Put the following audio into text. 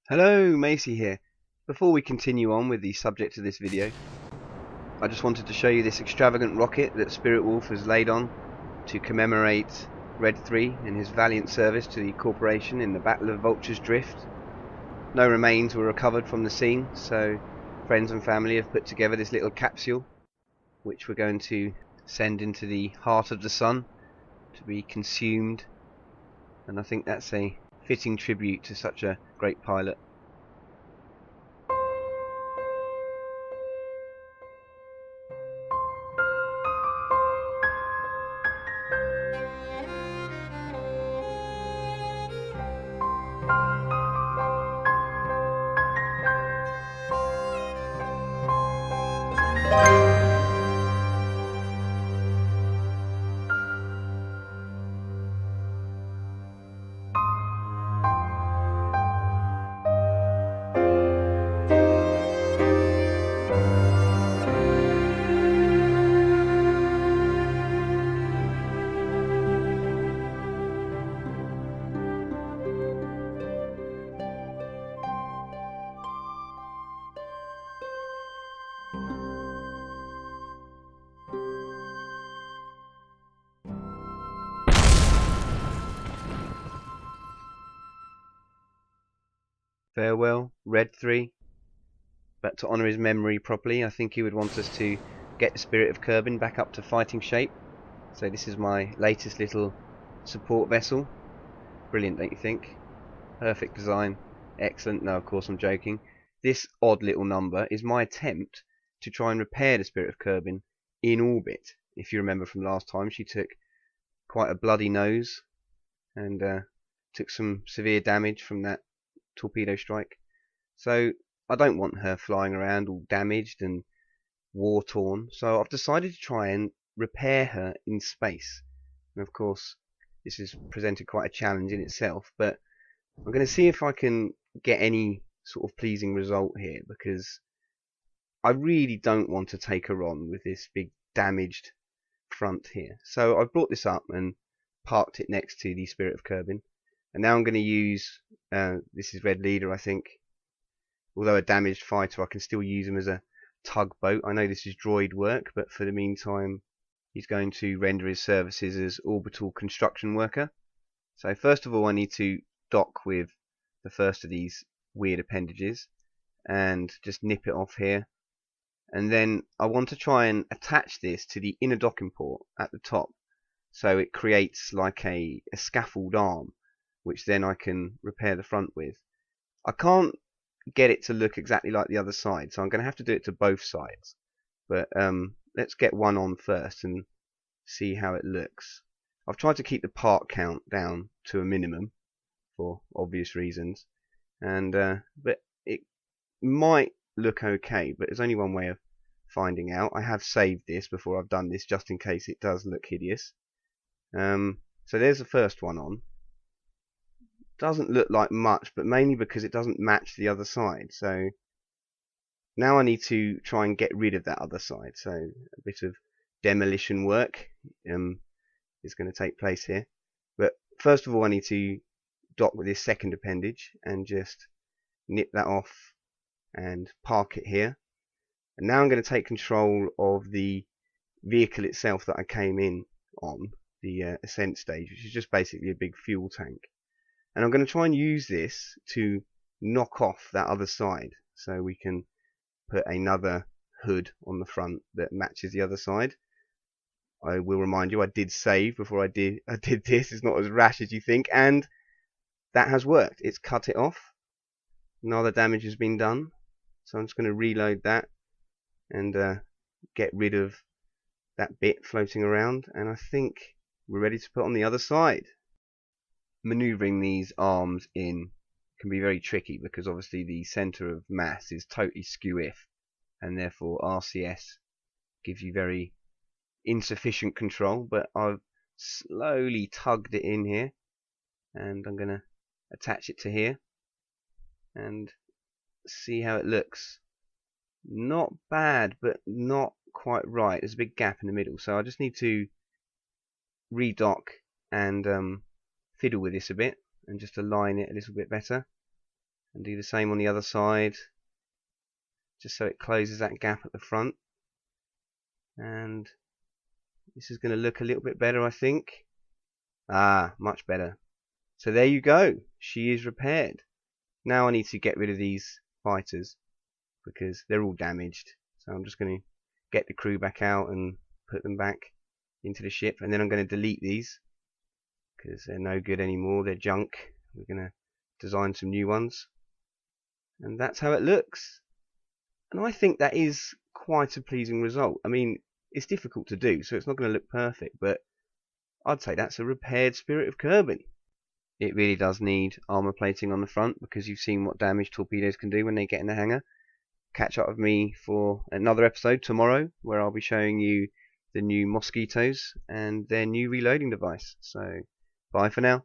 Hello, Macey here. Before we continue on with the subject of this video, I just wanted to show you this extravagant rocket that Spiritwolf has laid on to commemorate Red 3 and his valiant service to the corporation in the Battle of Vulture's Drift. No remains were recovered from the scene, so friends and family have put together this little capsule which we're going to send into the heart of the sun to be consumed, and I think that's a fitting tribute to such a great pilot. Farewell, Red 3. But to honour his memory properly, I think he would want us to get the Spirit of Kerbin back up to fighting shape. So this is my latest little support vessel. Brilliant, don't you think? Perfect design. Excellent. No, of course I'm joking. This odd little number is my attempt to try and repair the Spirit of Kerbin in orbit. If you remember from last time, she took quite a bloody nose and took some severe damage from that torpedo strike. So I don't want her flying around all damaged and war torn, so I've decided to try and repair her in space. And of course this has presented quite a challenge in itself, but I'm going to see if I can get any sort of pleasing result here, because I really don't want to take her on with this big damaged front here. So I've brought this up and parked it next to the Spirit of Kerbin, and now I'm going to use this is Red Leader, I think. Although a damaged fighter, I can still use him as a tugboat. I know this is droid work, but for the meantime he's going to render his services as orbital construction worker. So first of all I need to dock with the first of these weird appendages and just nip it off here, and then I want to try and attach this to the inner docking port at the top, so it creates like a scaffold arm which then I can repair the front with. I can't get it to look exactly like the other side, so I'm going to have to do it to both sides, but let's get one on first and see how it looks. I've tried to keep the part count down to a minimum for obvious reasons, and but it might look okay, but there's only one way of finding out. I have saved this before I've done this just in case it does look hideous. So there's the first one on. Doesn't look like much, but mainly because it doesn't match the other side. So now I need to try and get rid of that other side. So a bit of demolition work is going to take place here. But first of all I need to dock with this second appendage and just nip that off and park it here. And now I'm going to take control of the vehicle itself that I came in on, the ascent stage, which is just basically a big fuel tank. And I'm going to try and use this to knock off that other side, so we can put another hood on the front that matches the other side. I will remind you, I did save before I did this. It's not as rash as you think, and that has worked. It's cut it off. No other damage has been done, so I'm just going to reload that and get rid of that bit floating around, and I think we're ready to put on the other side. Maneuvering these arms in can be very tricky, because obviously the center of mass is totally skew-if, and therefore RCS gives you very insufficient control. But I've slowly tugged it in here, and I'm going to attach it to here and see how it looks. Not bad, but not quite right. There's a big gap in the middle, so I just need to redock and fiddle with this a bit and just align it a little bit better, and do the same on the other side, just so it closes that gap at the front. And this is going to look a little bit better, I think. Much better. So there you go, she is repaired. Now I need to get rid of these fighters because they're all damaged. So I'm just going to get the crew back out and put them back into the ship, and then I'm going to delete these because they're no good anymore, they're junk. We're going to design some new ones, and that's how it looks. And I think that is quite a pleasing result. I mean, it's difficult to do, so it's not going to look perfect, but I'd say that's a repaired Spirit of Kerbin. It really does need armor plating on the front, because you've seen what damage torpedoes can do when they get in the hangar. Catch up with me for another episode tomorrow, where I'll be showing you the new Mosquitoes and their new reloading device. So, bye for now.